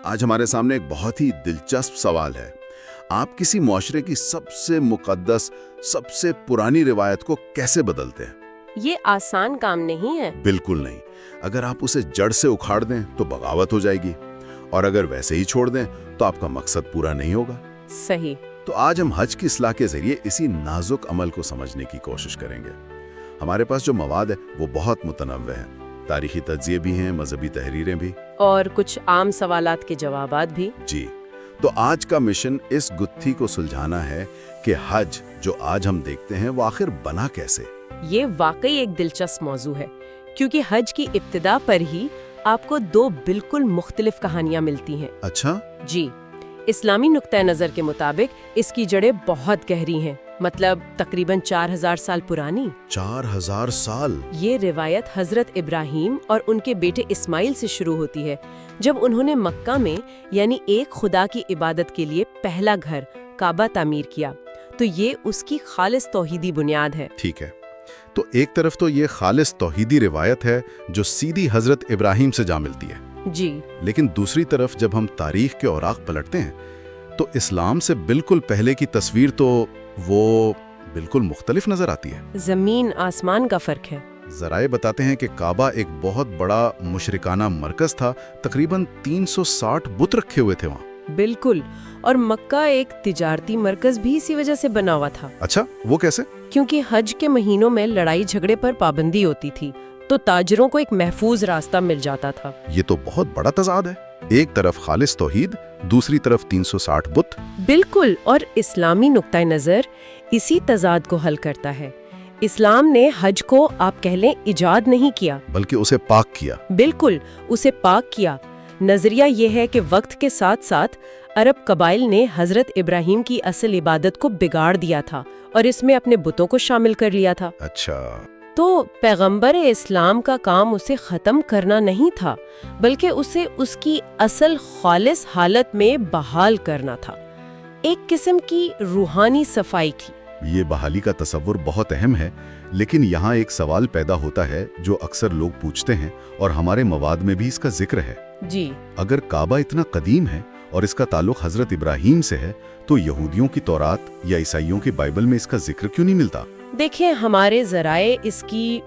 آج ہمارے سامنے ایک بہت ہی دلچسپ سوال ہے۔ آپ کسی معاشرے کی سب سے مقدس، سب سے پرانی روایت کو کیسے بدلتے ہیں؟ یہ آسان کام نہیں ہے۔ بالکل نہیں۔ اگر آپ اسے جڑ سے اکھاڑ دیں تو بغاوت ہو جائے گی، اور اگر ویسے ہی چھوڑ دیں تو آپ کا مقصد پورا نہیں ہوگا۔ صحیح۔ تو آج ہم حج کی اصلاح کے ذریعے اسی نازک عمل کو سمجھنے کی کوشش کریں گے۔ ہمارے پاس جو مواد ہے وہ بہت متنوع ہے، تاریخی تجزیے بھی ہیں، مذہبی تحریریں بھی، اور کچھ عام سوالات کے جوابات بھی۔ جی۔ تو آج کا مشن اس گتھی کو سلجھانا ہے کہ حج جو آج ہم دیکھتے ہیں وہ آخر بنا کیسے۔ یہ واقعی ایک دلچسپ موضوع ہے، کیونکہ حج کی ابتدا پر ہی آپ کو دو بالکل مختلف کہانیاں ملتی ہیں۔ اچھا؟ جی، اسلامی نقطہ نظر کے مطابق اس کی جڑیں بہت گہری ہیں، مطلب تقریباً 4000 سال پرانی۔ 4000 سال؟ یہ روایت حضرت ابراہیم اور ان کے بیٹے اسماعیل سے شروع ہوتی ہے، جب انہوں نے مکہ میں یعنی ایک خدا کی عبادت کے لیے پہلا گھر کعبہ تعمیر کیا، تو یہ اس کی خالص توحیدی بنیاد ہے۔ ٹھیک ہے، تو ایک طرف تو یہ خالص توحیدی روایت ہے جو سیدھی حضرت ابراہیم سے جا ملتی ہے، جی، لیکن دوسری طرف جب ہم تاریخ کے اوراق پلٹتے ہیں تو اسلام سے بالکل پہلے کی تصویر تو وہ بالکل مختلف نظر آتی ہے۔ زمین آسمان کا فرق ہے۔ ذرائع بتاتے ہیں کہ کعبہ ایک بہت بڑا مشرکانہ مرکز تھا، تقریباً 360 بت رکھے ہوئے تھے وہاں۔ بالکل، اور مکہ ایک تجارتی مرکز بھی اسی وجہ سے بنا ہوا تھا۔ اچھا، وہ کیسے؟ کیونکہ حج کے مہینوں میں لڑائی جھگڑے پر پابندی ہوتی تھی، تو تاجروں کو ایک محفوظ راستہ مل جاتا تھا۔ یہ تو بہت بڑا تضاد ہے، ایک طرف خالص توحید، دوسری طرف 360 بت۔ بالکل، اور اسلامی نقطہ نظر اسی تضاد کو حل کرتا ہے۔ اسلام نے حج کو آپ کہہ لیں ایجاد نہیں کیا، بلکہ اسے پاک کیا۔ بالکل، اسے پاک کیا۔ نظریہ یہ ہے کہ وقت کے ساتھ ساتھ عرب قبائل نے حضرت ابراہیم کی اصل عبادت کو بگاڑ دیا تھا اور اس میں اپنے بتوں کو شامل کر لیا تھا۔ اچھا، تو پیغمبر اسلام کا کام اسے ختم کرنا نہیں تھا، بلکہ اسے اس کی اصل خالص حالت میں بحال کرنا تھا۔ ایک قسم کی روحانی صفائی تھی۔ یہ بحالی کا تصور بہت اہم ہے، لیکن یہاں ایک سوال پیدا ہوتا ہے جو اکثر لوگ پوچھتے ہیں، اور ہمارے مواد میں بھی اس کا ذکر ہے۔ جی، اگر کعبہ اتنا قدیم ہے اور اس کا تعلق حضرت ابراہیم سے ہے، تو یہودیوں کی تورات یا عیسائیوں کی بائبل میں اس کا ذکر کیوں نہیں ملتا؟ دیکھیں، ہمارے ذرائع اس کی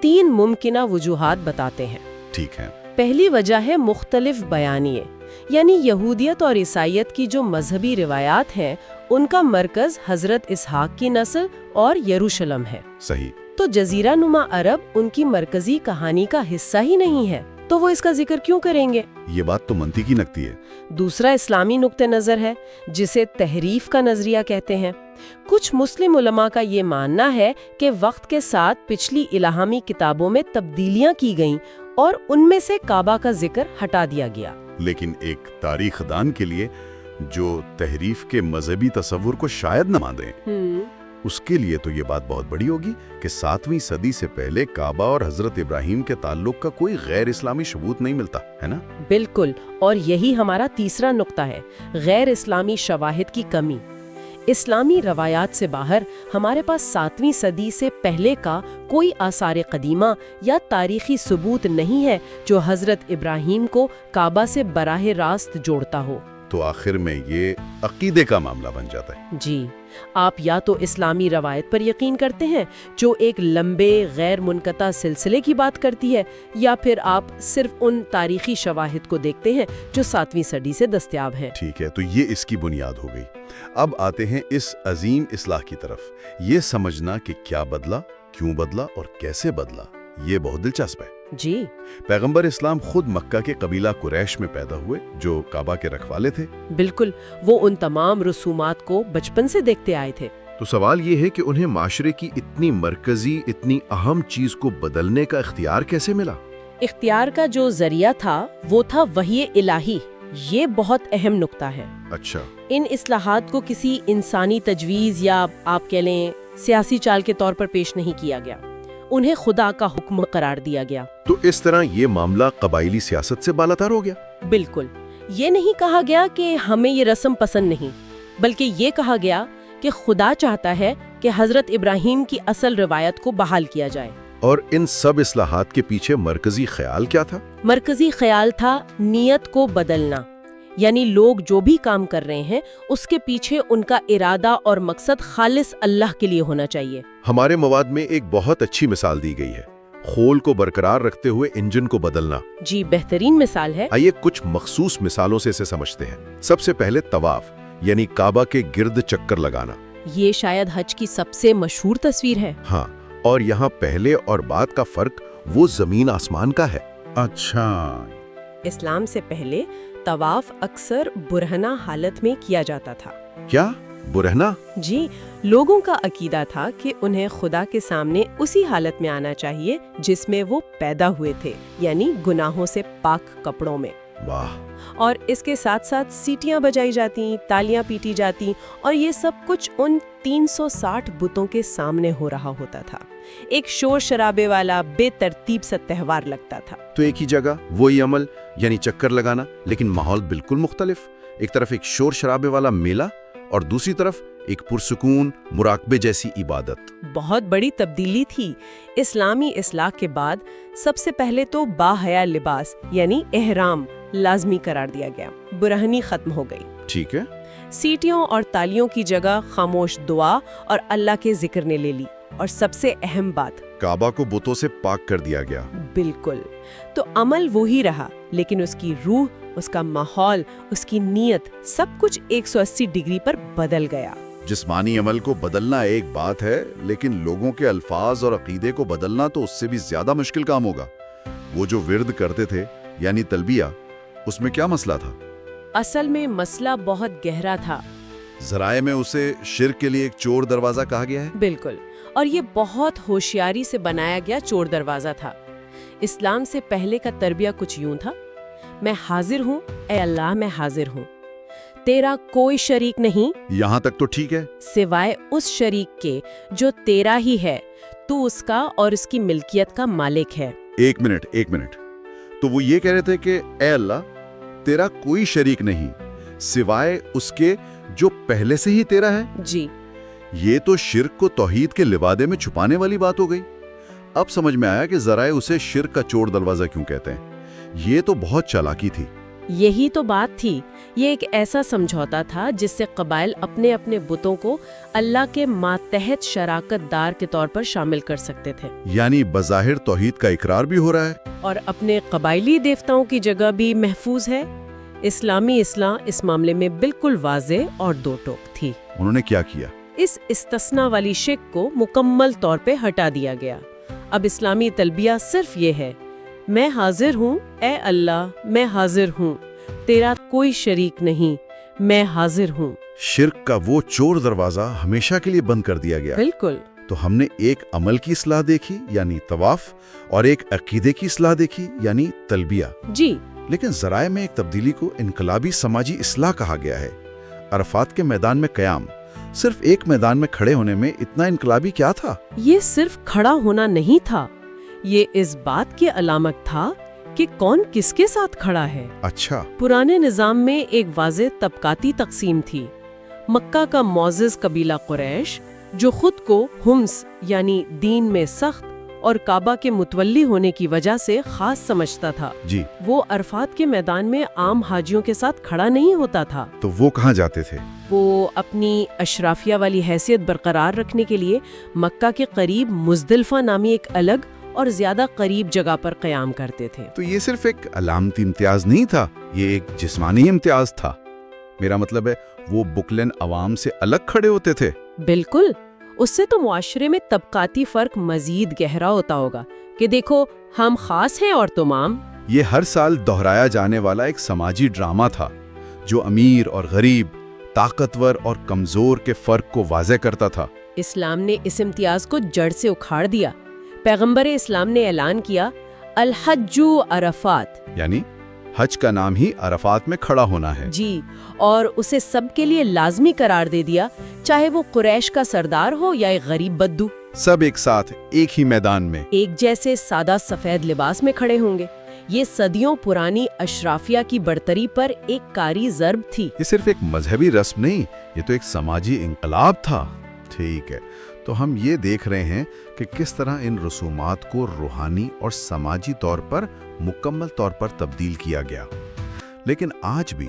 3 ممکنہ وجوہات بتاتے ہیں۔ ٹھیک ہے۔ پہلی وجہ ہے مختلف بیانیے، یعنی یہودیت اور عیسائیت کی جو مذہبی روایات ہیں ان کا مرکز حضرت اسحاق کی نسل اور یروشلم ہے۔ صحیح۔ تو جزیرہ نما عرب ان کی مرکزی کہانی کا حصہ ہی نہیں ہے، تو وہ اس کا ذکر کیوں کریں گے؟ یہ بات تو منطقی لگتی ہے۔ دوسرا اسلامی نقطہ نظر ہے جسے تحریف کا نظریہ کہتے ہیں۔ کچھ مسلم علماء کا یہ ماننا ہے کہ وقت کے ساتھ پچھلی الہامی کتابوں میں تبدیلیاں کی گئیں اور ان میں سے کعبہ کا ذکر ہٹا دیا گیا۔ لیکن ایک تاریخ دان کے لیے جو تحریف کے مذہبی تصور کو شاید نہ مانیں، اس کے لیے تو یہ بات بہت بڑی ہوگی کہ 7ویں صدی سے پہلے کعبہ اور حضرت ابراہیم کے تعلق کا کوئی غیر اسلامی ثبوت نہیں ملتا ہے نا؟ بالکل، اور یہی ہمارا تیسرا نقطہ ہے، غیر اسلامی شواہد کی کمی۔ اسلامی روایات سے باہر ہمارے پاس 7ویں صدی سے پہلے کا کوئی آثار قدیمہ یا تاریخی ثبوت نہیں ہے جو حضرت ابراہیم کو کعبہ سے براہ راست جوڑتا ہو۔ تو آخر میں یہ عقیدے کا معاملہ بن جاتا ہے۔ جی، آپ یا تو اسلامی روایت پر یقین کرتے ہیں جو ایک لمبے غیر منقطع سلسلے کی بات کرتی ہے، یا پھر آپ صرف ان تاریخی شواہد کو دیکھتے ہیں جو 7ویں صدی سے دستیاب ہیں۔ ٹھیک ہے، تو یہ اس کی بنیاد ہو گئی۔ اب آتے ہیں اس عظیم اصلاح کی طرف، یہ سمجھنا کہ کیا بدلا، کیوں بدلا اور کیسے بدلا۔ یہ بہت دلچسپ ہے۔ جی، پیغمبر اسلام خود مکہ کے قبیلہ قریش میں پیدا ہوئے جو کعبہ کے رکھوالے تھے۔ بالکل، وہ ان تمام رسومات کو بچپن سے دیکھتے آئے تھے۔ تو سوال یہ ہے کہ انہیں معاشرے کی اتنی مرکزی، اتنی اہم چیز کو بدلنے کا اختیار کیسے ملا؟ اختیار کا جو ذریعہ تھا وہ تھا وحی الہی۔ یہ بہت اہم نقطہ ہے۔ اچھا، ان اصلاحات کو کسی انسانی تجویز یا آپ کہہ لیں سیاسی چال کے طور پر پیش نہیں کیا گیا، انہیں خدا کا حکم قرار دیا گیا۔ تو اس طرح یہ معاملہ قبائلی سیاست سے بالاتر ہو گیا؟ بالکل، یہ نہیں کہا گیا کہ ہمیں یہ رسم پسند نہیں، بلکہ یہ کہا گیا کہ خدا چاہتا ہے کہ حضرت ابراہیم کی اصل روایت کو بحال کیا جائے۔ اور ان سب اصلاحات کے پیچھے مرکزی خیال کیا تھا؟ مرکزی خیال تھا نیت کو بدلنا، یعنی لوگ جو بھی کام کر رہے ہیں اس کے پیچھے ان کا ارادہ اور مقصد خالص اللہ کے لیے ہونا چاہیے۔ ہمارے مواد میں ایک بہت اچھی مثال دی گئی ہے، خول کو برقرار رکھتے ہوئے انجن کو بدلنا۔ جی بہترین مثال ہے۔ آئیے کچھ مخصوص مثالوں سے اسے سمجھتے ہیں۔ سب سے پہلے طواف، یعنی کعبہ کے گرد چکر لگانا۔ یہ شاید حج کی سب سے مشہور تصویر ہے۔ ہاں، اور یہاں پہلے اور بعد کا فرق وہ زمین آسمان کا ہے۔ اچھا، اسلام سے پہلے طواف اکثر برہنہ حالت میں کیا جاتا تھا۔ کیا برہنہ؟ جی، لوگوں کا عقیدہ تھا کہ انہیں خدا کے سامنے اسی حالت میں آنا چاہیے جس میں وہ پیدا ہوئے تھے، یعنی گناہوں سے پاک کپڑوں میں۔ واہ! اور اس کے ساتھ ساتھ سیٹیاں بجائی جاتی، تالیاں پیٹی جاتی، اور یہ سب کچھ ان 360 بتوں کے سامنے ہو رہا ہوتا تھا۔ ایک شور شرابے والا بے ترتیب سا تہوار لگتا تھا۔ تو ایک ہی جگہ وہی عمل، یعنی چکر لگانا، لیکن ماحول بالکل مختلف۔ ایک طرف ایک شور شرابے والا میلہ اور دوسری طرف ایک پرسکون مراقبے جیسی عبادت۔ بہت بڑی تبدیلی تھی۔ اسلامی اصلاح کے بعد سب سے پہلے تو باحیا لباس یعنی احرام لازمی قرار دیا گیا، برہنی ختم ہو گئی۔ ٹھیک ہے۔ سیٹیوں اور تالیوں کی جگہ خاموش دعا اور اللہ کے ذکر نے لے لی، اور سب سے اہم بات، کعبہ کو بتوں سے پاک کر دیا گیا۔ بالکل۔ تو عمل وہی رہا، لیکن اس کی روح، اس کا ماحول، اس کی نیت، سب کچھ 180 ڈگری پر بدل گیا۔ جسمانی عمل کو بدلنا ایک بات ہے، لیکن لوگوں کے الفاظ اور عقیدے کو بدلنا تو اس سے بھی زیادہ مشکل کام ہوگا۔ وہ جو ورد کرتے تھے یعنی تلبیہ، اس میں کیا مسئلہ تھا؟ اصل میں مسئلہ بہت گہرا تھا۔ ذرائع میں اسے شرک کے لیے ایک چور دروازہ کہا گیا ہے۔ بالکل، اور یہ بہت ہوشیاری سے بنایا گیا چور دروازہ تھا۔ اسلام سے پہلے کا تربیہ کچھ یوں تھا: میں حاضر ہوں، اے اللہ میں حاضر ہوں، تیرا کوئی شریک نہیں یہاں تک تو ٹھیک ہے، سوائے اس شریک کے جو تیرا ہی ہے، تو اس کا اور اس کی ملکیت کا مالک ہے۔ ایک منٹ، تو وہ یہ کہہ رہے تھے کہ اے اللہ تیرا کوئی شریک نہیں سوائے اس کے جو پہلے سے ہی تیرا ہے۔ جی، یہ تو شرک کو توحید کے لبادے میں چھپانے والی بات ہو گئی۔ اب سمجھ میں آیا کہ ذرائع اسے شرک کا چور دروازہ کیوں کہتے ہیں۔ یہ تو بہت چالاکی تھی۔ یہی تو بات تھی۔ یہ ایک ایسا سمجھوتا تھا جس سے قبائل اپنے اپنے بتوں کو اللہ کے ماتحت شراکت دار کے طور پر شامل کر سکتے تھے، یعنی بظاہر توحید کا اقرار بھی ہو رہا ہے اور اپنے قبائلی دیوتاؤں کی جگہ بھی محفوظ ہے۔ اسلامی اصلاح اس معاملے میں بالکل واضح اور دو ٹوک تھی۔ انہوں نے کیا کیا؟ اس استثناء والی شک کو مکمل طور پہ ہٹا دیا گیا۔ اب اسلامی تلبیہ صرف یہ ہے: میں حاضر ہوں، اے اللہ میں حاضر ہوں، تیرا کوئی شریک نہیں، میں حاضر ہوں۔ شرک کا وہ چور دروازہ ہمیشہ کے لیے بند کر دیا گیا۔ بالکل۔ تو ہم نے ایک عمل کی اصلاح دیکھی یعنی طواف، اور ایک عقیدے کی اصلاح دیکھی یعنی تلبیہ۔ جی، لیکن ذرائع میں ایک تبدیلی کو انقلابی سماجی اصلاح کہا گیا ہے۔ عرفات کے میدان میں قیام، صرف ایک میدان میں کھڑے ہونے میں اتنا انقلابی کیا تھا؟ یہ صرف کھڑا ہونا نہیں تھا، یہ اس بات کی علامت تھا کہ کون کس کے ساتھ کھڑا ہے۔ اچھا، پرانے نظام میں ایک واضح طبقاتی تقسیم تھی۔ مکہ کا معزز قبیلہ قریش، جو خود کو ہمس یعنی دین میں سخت اور کعبہ کے متولی ہونے کی وجہ سے خاص سمجھتا تھا، جی، وہ عرفات کے میدان میں عام حاجیوں کے ساتھ کھڑا نہیں ہوتا تھا۔ تو وہ کہاں جاتے تھے؟ وہ اپنی اشرافیہ والی حیثیت برقرار رکھنے کے لیے مکہ کے قریب مزدلفہ نامی ایک الگ اور زیادہ قریب جگہ پر قیام کرتے تھے۔ تو یہ صرف ایک علامتی امتیاز نہیں تھا، یہ ایک جسمانی امتیاز تھا۔ میرا مطلب ہے وہ بکلن عوام سے الگ کھڑے ہوتے تھے۔ بالکل، اس سے تو معاشرے میں طبقاتی فرق مزید گہرا ہوتا ہوگا کہ دیکھو ہم خاص ہیں اور تم عام۔ یہ ہر سال دہرایا جانے والا ایک سماجی ڈرامہ تھا جو امیر اور غریب، طاقتور اور کمزور کے فرق کو واضح کرتا تھا۔ اسلام نے اس امتیاز کو جڑ سے اکھاڑ دیا۔ پیغمبر اسلام نے اعلان کیا، الحج عرفات، یعنی حج کا نام ہی عرفات میں کھڑا ہونا ہے۔ جی، اور اسے سب کے لیے لازمی قرار دے دیا، چاہے وہ قریش کا سردار ہو یا ایک غریب بدو۔ سب ایک ساتھ ایک ہی میدان میں ایک جیسے سادہ سفید لباس میں کھڑے ہوں گے۔ یہ صدیوں پرانی اشرافیہ کی برتری پر ایک کاری ضرب تھی۔ یہ صرف ایک مذہبی رسم نہیں، یہ تو ایک سماجی انقلاب تھا۔ ٹھیک ہے، تو ہم یہ دیکھ رہے ہیں کہ کس طرح ان رسومات کو روحانی اور سماجی طور پر مکمل طور پر تبدیل کیا گیا۔ لیکن آج بھی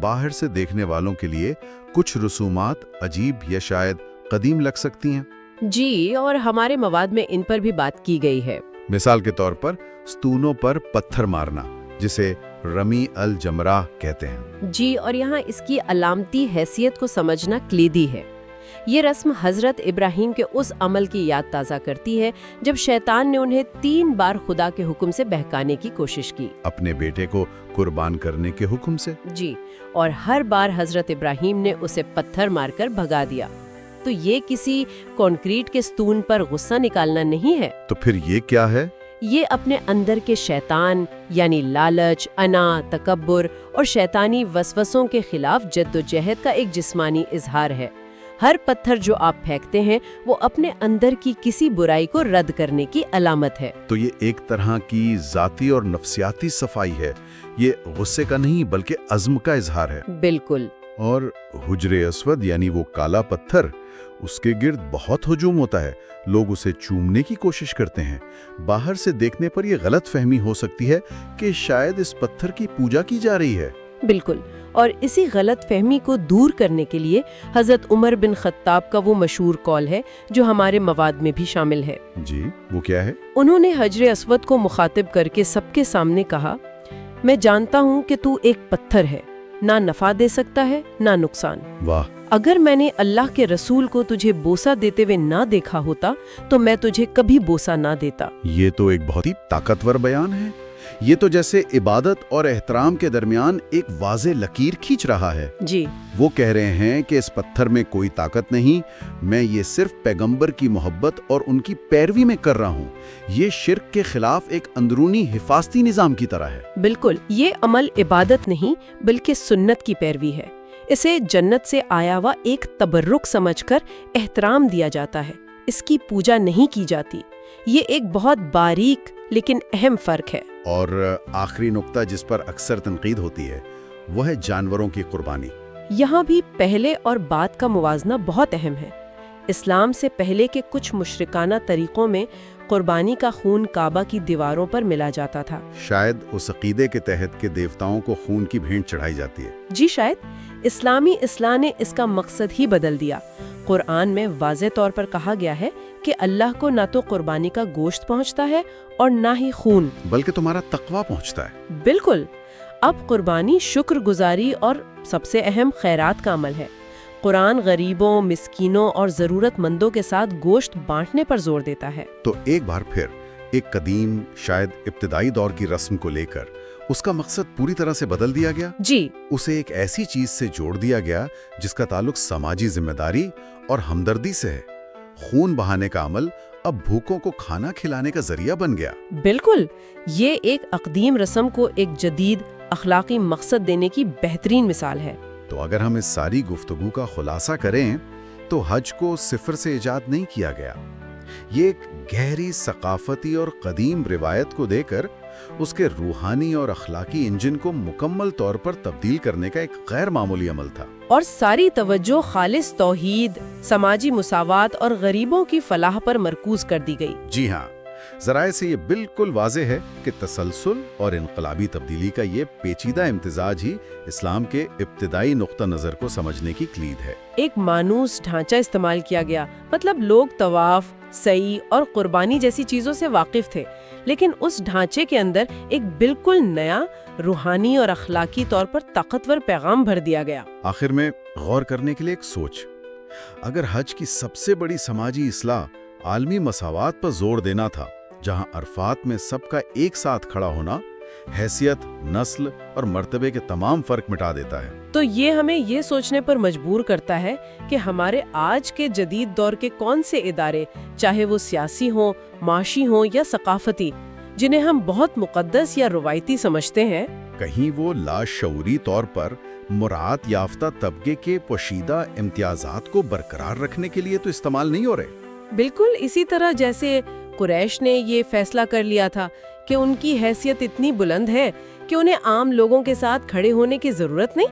باہر سے دیکھنے والوں کے لیے کچھ رسومات عجیب یا شاید قدیم لگ سکتی ہیں۔ جی، اور ہمارے مواد میں ان پر بھی بات کی گئی ہے۔ مثال کے طور پر ستونوں پر پتھر مارنا، جسے رمی الجمراہ کہتے ہیں۔ جی، اور یہاں اس کی علامتی حیثیت کو سمجھنا کلیدی ہے۔ یہ رسم حضرت ابراہیم کے اس عمل کی یاد تازہ کرتی ہے جب شیطان نے انہیں 3 بار خدا کے حکم سے بہکانے کی کوشش کی، اپنے بیٹے کو قربان کرنے کے حکم سے۔ جی، اور ہر بار حضرت ابراہیم نے اسے پتھر مار کر بھگا دیا۔ تو یہ کسی کنکریٹ کے ستون پر غصہ نکالنا نہیں ہے۔ تو پھر یہ کیا ہے؟ یہ اپنے اندر کے شیطان یعنی لالچ، انا، تکبر اور شیطانی وسوسوں کے خلاف جدوجہد کا ایک جسمانی اظہار ہے۔ ہر پتھر جو آپ پھینکتے ہیں وہ اپنے اندر کی کسی برائی کو رد کرنے کی علامت ہے۔ تو یہ ایک طرح کی ذاتی اور نفسیاتی صفائی ہے، یہ غصے کا نہیں بلکہ عزم کا اظہار ہے۔ بالکل۔ اور حجر اسود یعنی وہ کالا پتھر، اس کے گرد بہت ہجوم ہوتا ہے، لوگ اسے چومنے کی کوشش کرتے ہیں۔ باہر سے دیکھنے پر یہ غلط فہمی ہو سکتی ہے کہ شاید اس پتھر کی پوجا کی جا رہی ہے۔ بالکل، اور اسی غلط فہمی کو دور کرنے کے لیے حضرت عمر بن خطاب کا وہ مشہور قول ہے جو ہمارے مواد میں بھی شامل ہے۔ جی، وہ کیا ہے؟ انہوں نے حجر اسود کو مخاطب کر کے سب کے سامنے کہا، میں جانتا ہوں کہ تو ایک پتھر ہے، نہ نفع دے سکتا ہے نہ نقصان۔ واہ! اگر میں نے اللہ کے رسول کو تجھے بوسہ دیتے ہوئے نہ دیکھا ہوتا تو میں تجھے کبھی بوسہ نہ دیتا۔ یہ تو ایک بہت ہی طاقتور بیان ہے۔ یہ تو جیسے عبادت اور احترام کے درمیان ایک واضح لکیر کھینچ رہا ہے۔ جی، وہ کہہ رہے ہیں کہ اس پتھر میں کوئی طاقت نہیں، میں یہ صرف پیغمبر کی محبت اور ان کی پیروی میں کر رہا ہوں۔ یہ شرک کے خلاف ایک اندرونی حفاظتی نظام کی طرح ہے۔ بالکل، یہ عمل عبادت نہیں بلکہ سنت کی پیروی ہے۔ اسے جنت سے آیا ہوا ایک تبرک سمجھ کر احترام دیا جاتا ہے، اس کی پوجا نہیں کی جاتی۔ یہ ایک بہت باریک لیکن اہم فرق ہے۔ اور آخری نقطہ جس پر اکثر تنقید ہوتی ہے وہ ہے جانوروں کی قربانی۔ یہاں بھی پہلے اور بعد کا موازنہ بہت اہم ہے۔ اسلام سے پہلے کے کچھ مشرکانہ طریقوں میں قربانی کا خون کعبہ کی دیواروں پر ملا جاتا تھا۔ شاید اس عقیدے کے تحت کہ دیوتاؤں کو خون کی بھینٹ چڑھائی جاتی ہے۔ جی شاید۔ اسلامی اصلاح نے اس کا مقصد ہی بدل دیا۔ قرآن میں واضح طور پر کہا گیا ہے کہ اللہ کو نہ تو قربانی کا گوشت پہنچتا ہے اور نہ ہی خون، بلکہ تمہارا تقویٰ پہنچتا ہے۔ بالکل۔ اب قربانی شکر گزاری اور سب سے اہم خیرات کا عمل ہے۔ قرآن غریبوں، مسکینوں اور ضرورت مندوں کے ساتھ گوشت بانٹنے پر زور دیتا ہے۔ تو ایک بار پھر ایک قدیم شاید ابتدائی دور کی رسم کو لے کر اس کا مقصد پوری طرح سے بدل دیا گیا۔ جی، اسے ایک ایسی چیز سے جوڑ دیا گیا جس کا تعلق سماجی ذمہ داری اور ہمدردی سے ہے۔ خون بہانے کا عمل اب بھوکوں کو کھانا کھلانے کا ذریعہ بن گیا۔ بالکل۔ یہ ایک قدیم رسم کو ایک جدید اخلاقی مقصد دینے کی بہترین مثال ہے۔ تو اگر ہم اس ساری گفتگو کا خلاصہ کریں تو حج کو صفر سے ایجاد نہیں کیا گیا۔ یہ ایک گہری ثقافتی اور قدیم روایت کو دے کر اس کے روحانی اور اخلاقی انجن کو مکمل طور پر تبدیل کرنے کا ایک غیر معمولی عمل تھا۔ اور ساری توجہ خالص توحید، سماجی مساوات اور غریبوں کی فلاح پر مرکوز کر دی گئی۔ جی ہاں، ذرائع سے یہ بالکل واضح ہے کہ تسلسل اور انقلابی تبدیلی کا یہ پیچیدہ امتزاج ہی اسلام کے ابتدائی نقطہ نظر کو سمجھنے کی کلید ہے۔ ایک مانوس ڈھانچہ استعمال کیا گیا، مطلب لوگ طواف، سعی اور قربانی جیسی چیزوں سے واقف تھے، لیکن اس ڈھانچے کے اندر ایک بالکل نیا روحانی اور اخلاقی طور پر طاقتور پیغام بھر دیا گیا۔ آخر میں غور کرنے کے لیے ایک سوچ، اگر حج کی سب سے بڑی سماجی اصلاح عالمی مساوات پر زور دینا تھا، جہاں عرفات میں سب کا ایک ساتھ کھڑا ہونا حیثیت، نسل اور مرتبے کے تمام فرق مٹا دیتا ہے، تو یہ ہمیں یہ سوچنے پر مجبور کرتا ہے کہ ہمارے آج کے جدید دور کے کون سے ادارے، چاہے وہ سیاسی ہوں، معاشی ہوں یا ثقافتی، جنہیں ہم بہت مقدس یا روایتی سمجھتے ہیں، کہیں وہ لاشعوری طور پر مراعات یافتہ طبقے کے پوشیدہ امتیازات کو برقرار رکھنے کے لیے تو استعمال نہیں ہو رہے۔ بالکل اسی طرح جیسے قریش نے یہ فیصلہ کر لیا تھا کہ ان کی حیثیت اتنی بلند ہے کہ انہیں عام لوگوں کے ساتھ کھڑے ہونے کی ضرورت نہیں۔